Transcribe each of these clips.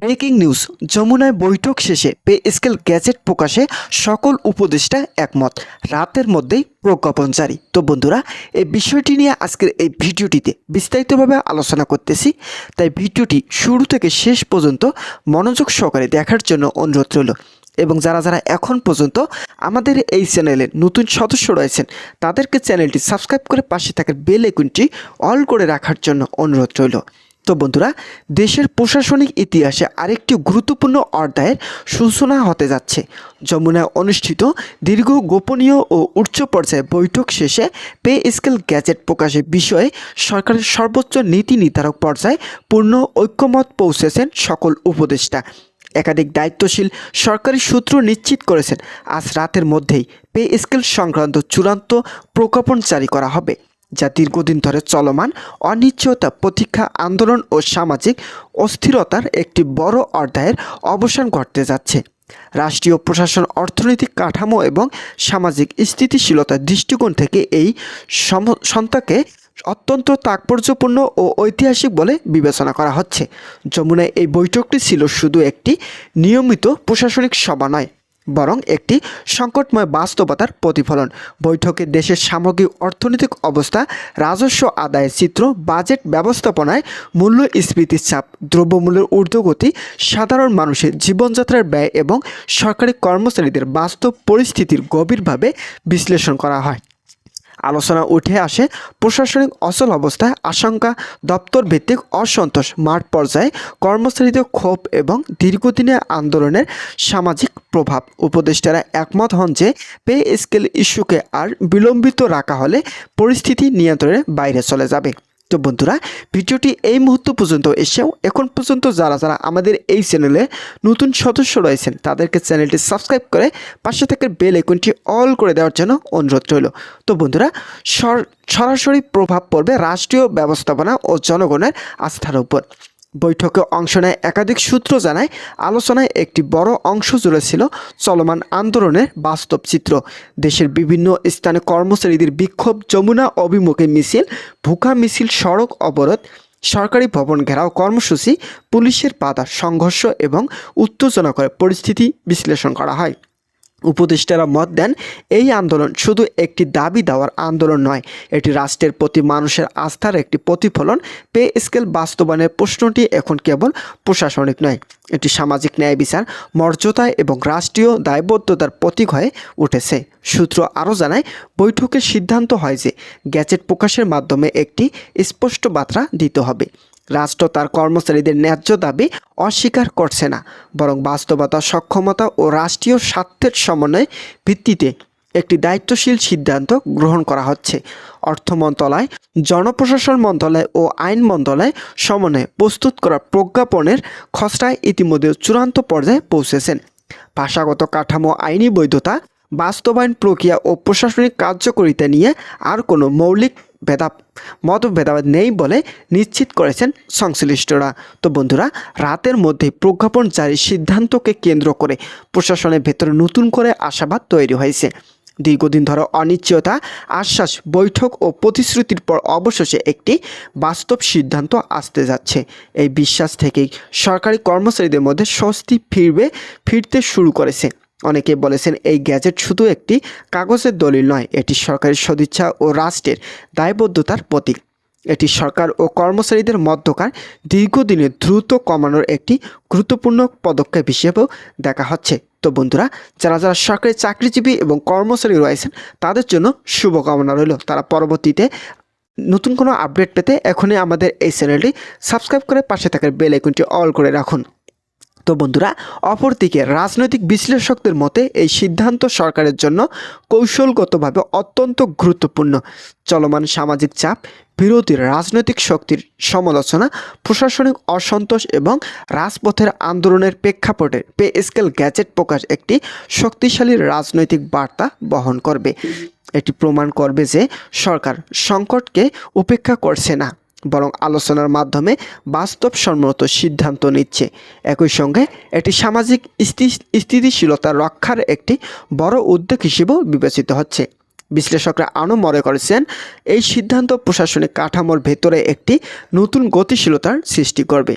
Breaking news, যমুনায় বৈঠক শেষে পে স্কেল গ্যাজেট প্রকাশে সকল উপদেষ্টা একমত, রাতের মধ্যেই প্রজ্ঞাপন জারি। তো বন্ধুরা, এই বিষয়টি নিয়ে আজকের এই ভিডিওটিতে বিস্তারিতভাবে আলোচনা করতেছি, তাই ভিডিওটি শুরু থেকে শেষ পর্যন্ত মনোযোগ সহকারে দেখার জন্য অনুরোধ রইল। এবং যারা যারা এখন পর্যন্ত আমাদের এই চ্যানেলের নতুন সদস্য রয়েছেন তাদেরকে চ্যানেলটি সাবস্ক্রাইব করে পাশে থাকা বেল আইকনটি অল করে রাখার জন্য অনুরোধ রইল। তো বন্ধুরা, দেশের প্রশাসনিক ইতিহাসে আরেকটি গুরুত্বপূর্ণ অধ্যায়ের সূচনা হতে যাচ্ছে। যমুনায় অনুষ্ঠিত দীর্ঘ গোপনীয় ও উচ্চ পর্যায়ে বৈঠক শেষে পে স্কেল গ্যাজেট প্রকাশের বিষয়ে সরকারের সর্বোচ্চ নীতি নির্ধারক পর্যায়ে পূর্ণ ঐক্যমত পৌঁছেছেন সকল উপদেষ্টা। একাধিক দায়িত্বশীল সরকারি সূত্র নিশ্চিত করেছেন আজ রাতের মধ্যেই পে স্কেল সংক্রান্ত চূড়ান্ত প্রজ্ঞাপন জারি করা হবে, যা দীর্ঘদিন ধরে চলমান অনিশ্চয়তা, প্রতীক্ষা, আন্দোলন ও সামাজিক অস্থিরতার একটি বড় অধ্যায়ের অবসান ঘটতে যাচ্ছে। রাষ্ট্রীয় প্রশাসন, অর্থনৈতিক কাঠামো এবং সামাজিক স্থিতিশীলতার দৃষ্টিকোণ থেকে এই সন্তাকে অত্যন্ত তাৎপর্যপূর্ণ ও ঐতিহাসিক বলে বিবেচনা করা হচ্ছে। যমুনায় এই বৈঠকটি ছিল শুধু একটি নিয়মিত প্রশাসনিক সভা নয়, বরং একটি সংকটময় বাস্তবতার প্রতিফলন। বৈঠকে দেশের সামগ্রিক অর্থনৈতিক অবস্থা, রাজস্ব আদায়ের চিত্র, বাজেট ব্যবস্থাপনায় মূল্যস্ফীতির চাপ, দ্রব্যমূল্যের ঊর্ধ্বগতি, সাধারণ মানুষের জীবনযাত্রার ব্যয় এবং সরকারি কর্মচারীদের বাস্তব পরিস্থিতির গভীরভাবে বিশ্লেষণ করা হয়। আলোচনা উঠে আসে প্রশাসনিক অচল অবস্থায় আশঙ্কা, দপ্তর ভিত্তিক অসন্তোষ, মাঠ পর্যায়ে কর্মচারীদের ক্ষোভ এবং দীর্ঘদিনের আন্দোলনের সামাজিক প্রভাব। উপদেষ্টারা একমত হন যে পে স্কেল ইস্যুকে আর বিলম্বিত রাখা হলে পরিস্থিতি নিয়ন্ত্রণের বাইরে চলে যাবে। তো বন্ধুরা, ভিডিওটি এই মুহূর্ত পর্যন্ত এসেও এখন পর্যন্ত যারা যারা আমাদের এই চ্যানেলে নতুন সদস্য রয়েছেন তাদেরকে চ্যানেলটি সাবস্ক্রাইব করে পাশে থেকে বেল আইকনটি অল করে দেওয়ার জন্য অনুরোধ রইল। তো বন্ধুরা, সরাসরি প্রভাব পড়বে রাষ্ট্রীয় ব্যবস্থাপনা ও জনগণের আস্থার উপর। বৈঠকে অংশ নেয় একাধিক সূত্র জানায়, আলোচনায় একটি বড় অংশ জুড়ে ছিল চলমান আন্দোলনের বাস্তব চিত্র। দেশের বিভিন্ন স্থানে কর্মচারীদের বিক্ষোভ, যমুনা অভিমুখে মিছিল, ভুখা মিছিল, সড়ক অবরোধ, সরকারি ভবন ঘেরাও কর্মসূচি, পুলিশের বাধা, সংঘর্ষ এবং উত্তেজনাকর পরিস্থিতি বিশ্লেষণ করা হয়। উপদেষ্টারা মত দেন, এই আন্দোলন শুধু একটি দাবি দেওয়ার আন্দোলন নয়, এটি রাষ্ট্রের প্রতি মানুষের আস্থার একটি প্রতিফলন। পে স্কেল বাস্তবায়নের প্রশ্নটি এখন কেবল প্রশাসনিক নয়, এটি সামাজিক ন্যায় বিচার, মর্যাদা এবং রাষ্ট্রীয় দায়বদ্ধতার প্রতীক হয়ে উঠেছে। সূত্র আরও জানায়, বৈঠকের সিদ্ধান্ত হয় যে গ্যাজেট প্রকাশের মাধ্যমে একটি স্পষ্ট বার্তা দিতে হবে। রাষ্ট্র তার কর্মচারীদের ন্যায্য দাবি অস্বীকার করছে না, বরং বাস্তবতা, সক্ষমতা ও রাষ্ট্রীয় স্বার্থের সমন্বয়ের ভিত্তিতে একটি দায়িত্বশীল সিদ্ধান্ত গ্রহণ করা হচ্ছে। অর্থ মন্ত্রণালয়, জনপ্রশাসন মন্ত্রণালয় ও আইন মন্ত্রণালয় সমন্বয়ে প্রস্তুত করা প্রজ্ঞাপনের খসড়ায় ইতিমধ্যে চূড়ান্ত পর্যায়ে পৌঁছেছেন। ভাষাগত কাঠামো, আইনি বৈধতা, বাস্তবায়ন প্রক্রিয়া ও প্রশাসনিক কার্যকারিতা নিয়ে আর কোনো মৌলিক মতভেদাভেদ নেই বলে নিশ্চিত করেছেন সংশ্লিষ্টরা। তো বন্ধুরা, রাতের মধ্যেই প্রজ্ঞাপন জারির সিদ্ধান্তকে কেন্দ্র করে প্রশাসনের ভেতরে নতুন করে আশাবাদ তৈরি হয়েছে। দীর্ঘদিন ধরে অনিশ্চয়তা, আশ্বাস, বৈঠক ও প্রতিশ্রুতির পর অবশেষে একটি বাস্তব সিদ্ধান্ত আসতে যাচ্ছে। এই বিশ্বাস থেকেই সরকারি কর্মচারীদের মধ্যে স্বস্তি ফিরতে শুরু করেছে। অনেকে বলেছেন, এই গ্যাজেট শুধু একটি কাগজের দলিল নয়, এটি সরকারি সদিচ্ছা ও রাষ্ট্রের দায়বদ্ধতার প্রতীক। এটি সরকার ও কর্মচারীদের মধ্যকার দীর্ঘদিনের দ্রুত কমানোর একটি গুরুত্বপূর্ণ পদক্ষেপ হিসেবেও দেখা হচ্ছে। তো বন্ধুরা, যারা যারা সরকারি চাকরিজীবী এবং কর্মচারী রয়েছেন তাদের জন্য শুভকামনা রইল। তারা পরবর্তীতে নতুন কোনো আপডেট পেতে এখনই আমাদের এই চ্যানেলটি সাবস্ক্রাইব করে পাশে থাকা বেল আইকনটি অল করে রাখুন। তো বন্ধুরা, অপরদিকে রাজনৈতিক বিশ্লেষকদের মতে এই সিদ্ধান্ত সরকারের জন্য কৌশলগতভাবে অত্যন্ত গুরুত্বপূর্ণ। চলমান সামাজিক চাপ, বিরোধী রাজনৈতিক শক্তির সমালোচনা, প্রশাসনিক অসন্তোষ এবং রাজপথের আন্দোলনের প্রেক্ষাপটে পে স্কেল গ্যাজেট প্রকাশ একটি শক্তিশালী রাজনৈতিক বার্তা বহন করবে। এটি প্রমাণ করবে যে সরকার সংকটকে উপেক্ষা করছে না, বরং আলোচনার মাধ্যমে বাস্তবসম্মত সিদ্ধান্ত নিচ্ছে। একই সঙ্গে এটি সামাজিক স্থিতিশীলতা রক্ষার একটি বড় উদ্যোগ হিসেবেও বিবেচিত হচ্ছে। বিশ্লেষকরা আরও মনে করেছেন, এই সিদ্ধান্ত প্রশাসনিক কাঠামোর ভেতরে একটি নতুন গতিশীলতার সৃষ্টি করবে।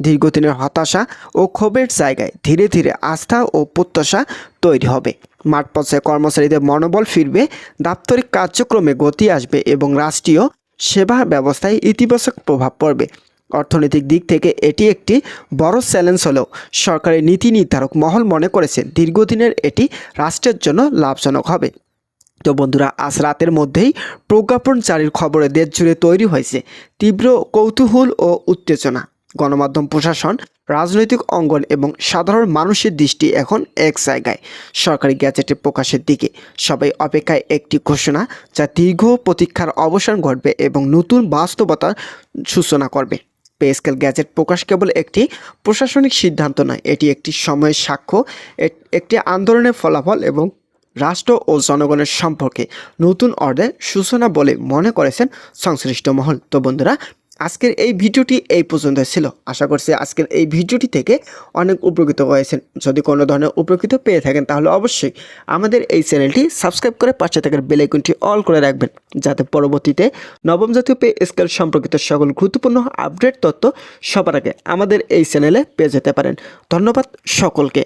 দীর্ঘদিনের হতাশা ও ক্ষোভের জায়গায় ধীরে ধীরে আস্থা ও প্রত্যাশা তৈরি হবে। মাঠ পর্যায়ে কর্মচারীদের মনোবল ফিরবে, দাপ্তরিক কার্যক্রমে গতি আসবে এবং রাষ্ট্রীয় সেবা ব্যবস্থায় ইতিবাচক প্রভাব পড়বে। অর্থনৈতিক দিক থেকে এটি একটি বড় চ্যালেঞ্জ হলেও সরকারি নীতি নির্ধারক মহল মনে করেছেন দীর্ঘদিনের এটি রাষ্ট্রের জন্য লাভজনক হবে। তো বন্ধুরা, আজ রাতের মধ্যেই প্রজ্ঞাপন জারির খবরে দেশ জুড়ে তৈরি হয়েছে তীব্র কৌতূহল ও উত্তেজনা। গণমাধ্যম, প্রশাসন, রাজনৈতিক অঙ্গন এবং সাধারণ মানুষের দৃষ্টি এখন এক জায়গায়, সরকারি গ্যাজেটে প্রকাশের দিকে। সবাই অপেক্ষায় একটি ঘোষণা যা দীর্ঘ প্রতীক্ষার অবসান ঘটবে এবং নতুন বাস্তবতার সূচনা করবে। পে স্কেল গ্যাজেট প্রকাশ কেবল একটি প্রশাসনিক সিদ্ধান্ত নয়, এটি একটি সময়ের সাক্ষ্য, একটি আন্দোলনের ফলাফল এবং রাষ্ট্র ও জনগণের সম্পর্কে নতুন অর্ডার সূচনা বলে মনে করেছেন সংশ্লিষ্ট মহল। তো বন্ধুরা, আজকের এই ভিডিওটি এই পর্যন্ত ছিল। আশা করছি আজকের এই ভিডিওটি থেকে অনেক উপকৃত হয়েছেন। যদি কোনো ধরনের উপকৃত পেয়ে থাকেন তাহলে অবশ্যই আমাদের এই চ্যানেলটি সাবস্ক্রাইব করে পাশে থাকার বেল আইকনটি অল করে রাখবেন, যাতে পরবর্তীতে নবম জাতীয় পে স্কেল সম্পর্কিত সকল গুরুত্বপূর্ণ আপডেট তথ্য সবার আগে আমাদের এই চ্যানেলে পেয়ে যেতে পারেন। ধন্যবাদ সকলকে।